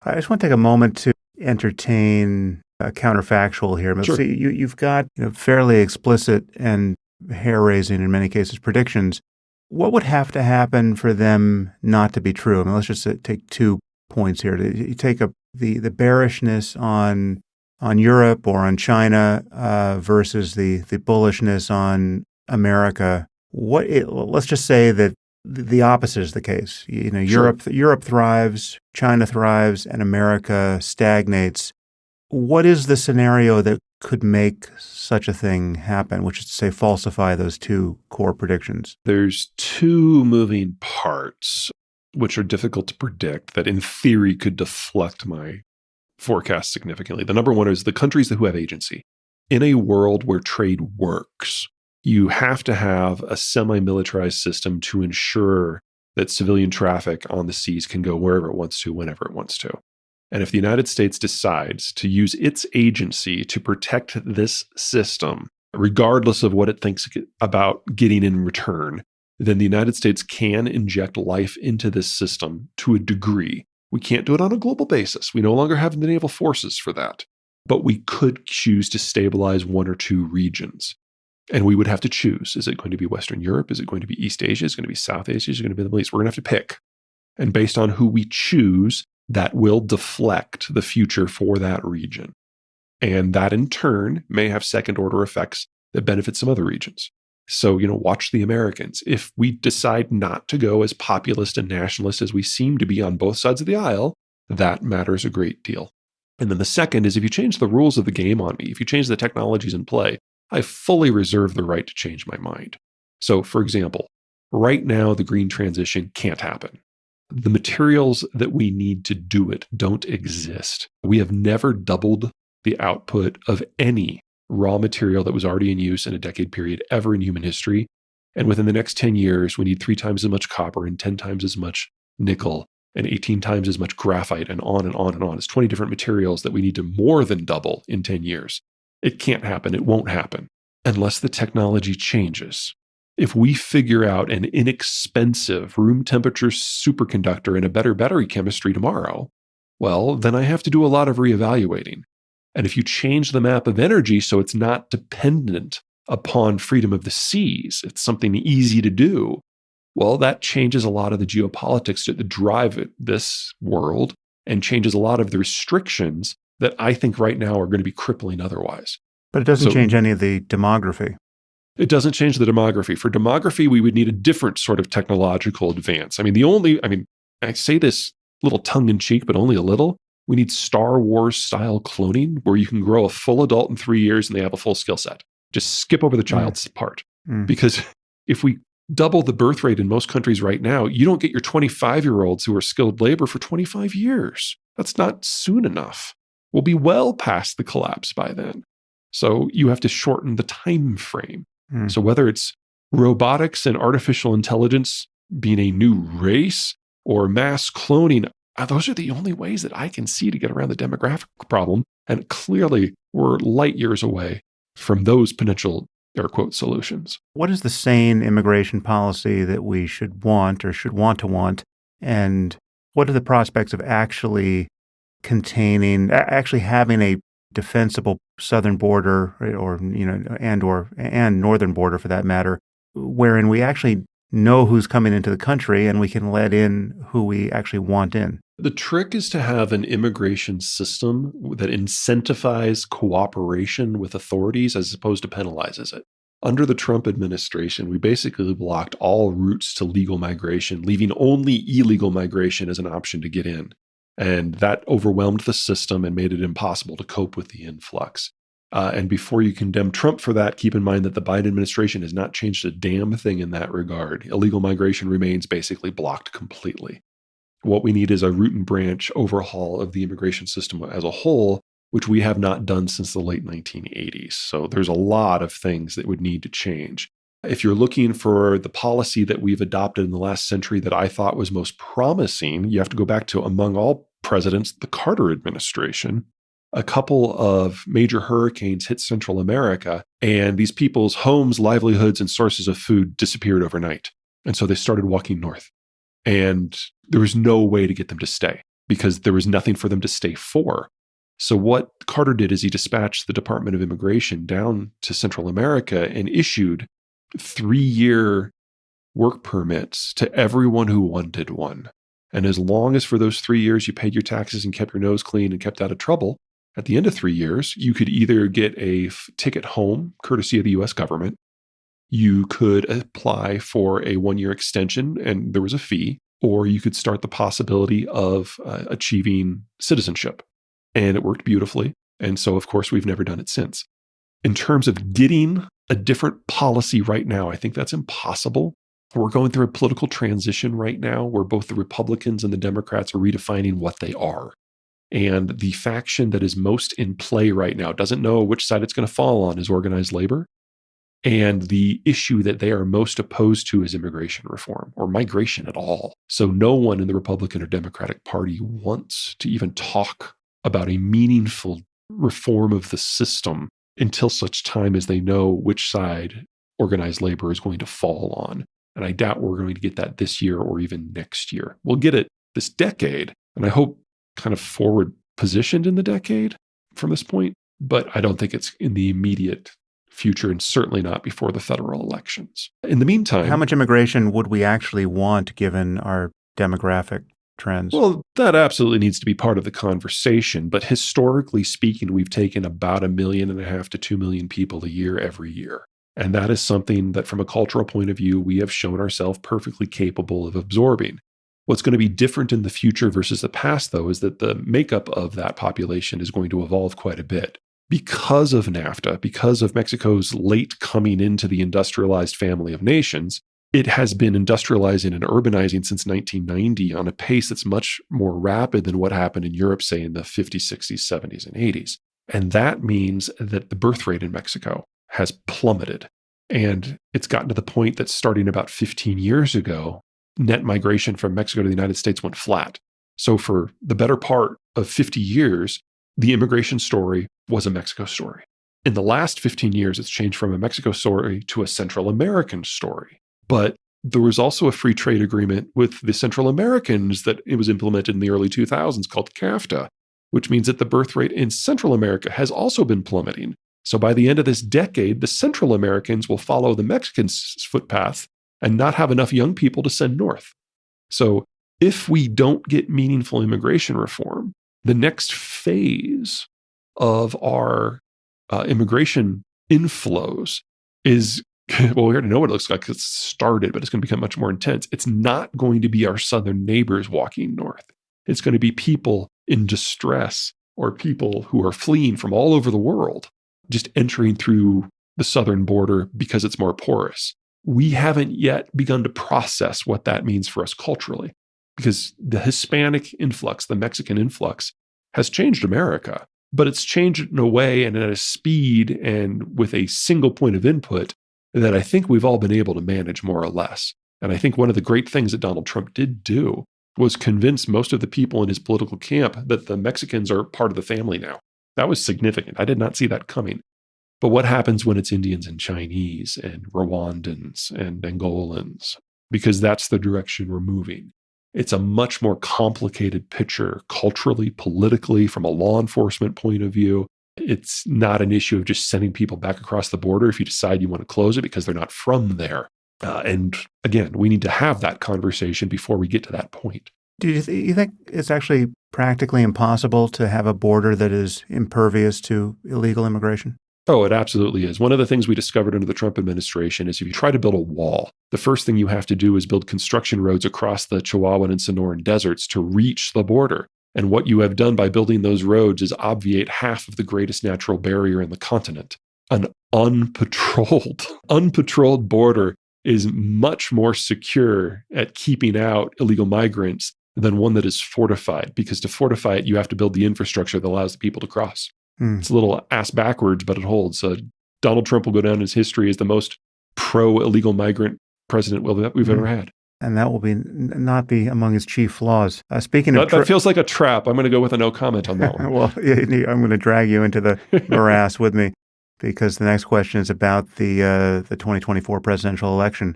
I just want to take a moment to entertain a counterfactual here. But Sure. see, you've got fairly explicit and hair-raising, in many cases, predictions. What would have to happen for them not to be true? I mean, let's just take 2 points here. You take the bearishness on Europe or on China versus the bullishness on America. Let's just say that the opposite is the case. Sure. Europe thrives, China thrives, and America stagnates. What is the scenario that could make such a thing happen, which is to say falsify those 2 core predictions? There's 2 moving parts which are difficult to predict that in theory could deflect my forecast significantly. The number one is the countries who have agency. In a world where trade works, you have to have a semi-militarized system to ensure that civilian traffic on the seas can go wherever it wants to, whenever it wants to. And if the United States decides to use its agency to protect this system, regardless of what it thinks about getting in return, then the United States can inject life into this system to a degree. We can't do it on a global basis. We no longer have the naval forces for that. But we could choose to stabilize 1 or 2 regions. And we would have to choose. Is it going to be Western Europe? Is it going to be East Asia? Is it going to be South Asia? Is it going to be the Middle East? We're going to have to pick. And based on who we choose, that will deflect the future for that region. And that in turn may have second order effects that benefit some other regions. So, watch the Americans. If we decide not to go as populist and nationalist as we seem to be on both sides of the aisle, that matters a great deal. And then the second is if you change the rules of the game on me, if you change the technologies in play, I fully reserve the right to change my mind. So, for example, right now, the green transition can't happen. The materials that we need to do it don't exist. We have never doubled the output of any raw material that was already in use in a decade period ever in human history. And within the next 10 years, we need 3 times as much copper and 10 times as much nickel and 18 times as much graphite and on and on and on. It's 20 different materials that we need to more than double in 10 years. It can't happen. It won't happen unless the technology changes. If we figure out an inexpensive room temperature superconductor and a better battery chemistry tomorrow, well, then I have to do a lot of reevaluating. And if you change the map of energy so it's not dependent upon freedom of the seas, it's something easy to do, well, that changes a lot of the geopolitics that drive this world and changes a lot of the restrictions that I think right now are going to be crippling otherwise. But it doesn't change any of the demography. It doesn't change the demography. For demography, we would need a different sort of technological advance. I say this a little tongue-in-cheek, but only a little. We need Star Wars-style cloning where you can grow a full adult in 3 years and they have a full skill set. Just skip over the child's part. Because if we double the birth rate in most countries right now, you don't get your 25-year-olds who are skilled labor for 25 years. That's not soon enough. We'll be well past the collapse by then. So you have to shorten the time frame. So whether it's robotics and artificial intelligence being a new race or mass cloning, those are the only ways that I can see to get around the demographic problem. And clearly, we're light years away from those potential, air quote, solutions. What is the sane immigration policy that we should want or should want to want? And what are the prospects of actually having a defensible southern border and northern border for that matter, wherein we actually know who's coming into the country and we can let in who we actually want in? The trick is to have an immigration system that incentivizes cooperation with authorities as opposed to penalizes it. Under the Trump administration, we basically blocked all routes to legal migration, leaving only illegal migration as an option to get in. And that overwhelmed the system and made it impossible to cope with the influx. And before you condemn Trump for that, keep in mind that the Biden administration has not changed a damn thing in that regard. Illegal migration remains basically blocked completely. What we need is a root and branch overhaul of the immigration system as a whole, which we have not done since the late 1980s. So there's a lot of things that would need to change. If you're looking for the policy that we've adopted in the last century that I thought was most promising, you have to go back to, among all presidents, the Carter administration. A couple of major hurricanes hit Central America, and these people's homes, livelihoods, and sources of food disappeared overnight. And so they started walking north. And there was no way to get them to stay. because there was nothing for them to stay for. So what Carter did is he dispatched the Department of Immigration down to Central America and issued 3-year work permits to everyone who wanted one. And as long as for those 3 years you paid your taxes and kept your nose clean and kept out of trouble, at the end of 3 years, you could either get a ticket home, courtesy of the US government. You could apply for a 1-year extension, and there was a fee, or you could start the possibility of achieving citizenship. And it worked beautifully. And so, of course, we've never done it since. In terms of getting a different policy right now, I think that's impossible. We're going through a political transition right now where both the Republicans and the Democrats are redefining what they are. And the faction that is most in play right now doesn't know which side it's going to fall on is organized labor. And the issue that they are most opposed to is immigration reform or migration at all. So no one in the Republican or Democratic Party wants to even talk about a meaningful reform of the system until such time as they know which side organized labor is going to fall on. And I doubt we're going to get that this year or even next year. We'll get it this decade, and I hope kind of forward positioned in the decade from this point, but I don't think it's in the immediate future and certainly not before the federal elections. In the meantime, how much immigration would we actually want given our demographic trends? Well, that absolutely needs to be part of the conversation. But historically speaking, we've taken about 1.5 million to 2 million people a year every year. And that is something that from a cultural point of view, we have shown ourselves perfectly capable of absorbing. What's going to be different in the future versus the past, though, is that the makeup of that population is going to evolve quite a bit. Because of NAFTA, because of Mexico's late coming into the industrialized family of nations, it has been industrializing and urbanizing since 1990 on a pace that's much more rapid than what happened in Europe, say in the 50s, 60s, 70s, and 80s. And that means that the birth rate in Mexico has plummeted. And it's gotten to the point that starting about 15 years ago, net migration from Mexico to the United States went flat. So for the better part of 50 years, the immigration story was a Mexico story. In the last 15 years, it's changed from a Mexico story to a Central American story. But there was also a free trade agreement with the Central Americans that it was implemented in the early 2000s called CAFTA, which means that the birth rate in Central America has also been plummeting. So by the end of this decade, the Central Americans will follow the Mexicans' footpath and not have enough young people to send north. So if we don't get meaningful immigration reform, the next phase of our immigration inflows is, well, we already know what it looks like because it's started, but it's going to become much more intense. It's not going to be our southern neighbors walking north. It's going to be people in distress or people who are fleeing from all over the world, just entering through the southern border because it's more porous. We haven't yet begun to process what that means for us culturally, because the Hispanic influx, the Mexican influx, has changed America, but it's changed in a way and at a speed and with a single point of input that I think we've all been able to manage more or less. And I think one of the great things that Donald Trump did do was convince most of the people in his political camp that the Mexicans are part of the family now. That was significant. I did not see that coming. But what happens when it's Indians and Chinese and Rwandans and Angolans? Because that's the direction we're moving. It's a much more complicated picture culturally, politically, from a law enforcement point of view. It's not an issue of just sending people back across the border if you decide you want to close it because they're not from there. And again, we need to have that conversation before we get to that point. Do you think it's actually practically impossible to have a border that is impervious to illegal immigration? Oh, it absolutely is. One of the things we discovered under the Trump administration is if you try to build a wall, the first thing you have to do is build construction roads across the Chihuahuan and Sonoran deserts to reach the border. And what you have done by building those roads is obviate half of the greatest natural barrier in the continent. An unpatrolled border is much more secure at keeping out illegal migrants than one that is fortified, because to fortify it, you have to build the infrastructure that allows the people to cross. It's a little ass backwards, but it holds. Donald Trump will go down in his history as the most pro-illegal migrant president we've ever had. And that will not be among his chief flaws. Speaking of that feels like a trap. I'm going to go with a no comment on that one. Well, I'm going to drag you into the morass with me, because the next question is about the 2024 presidential election.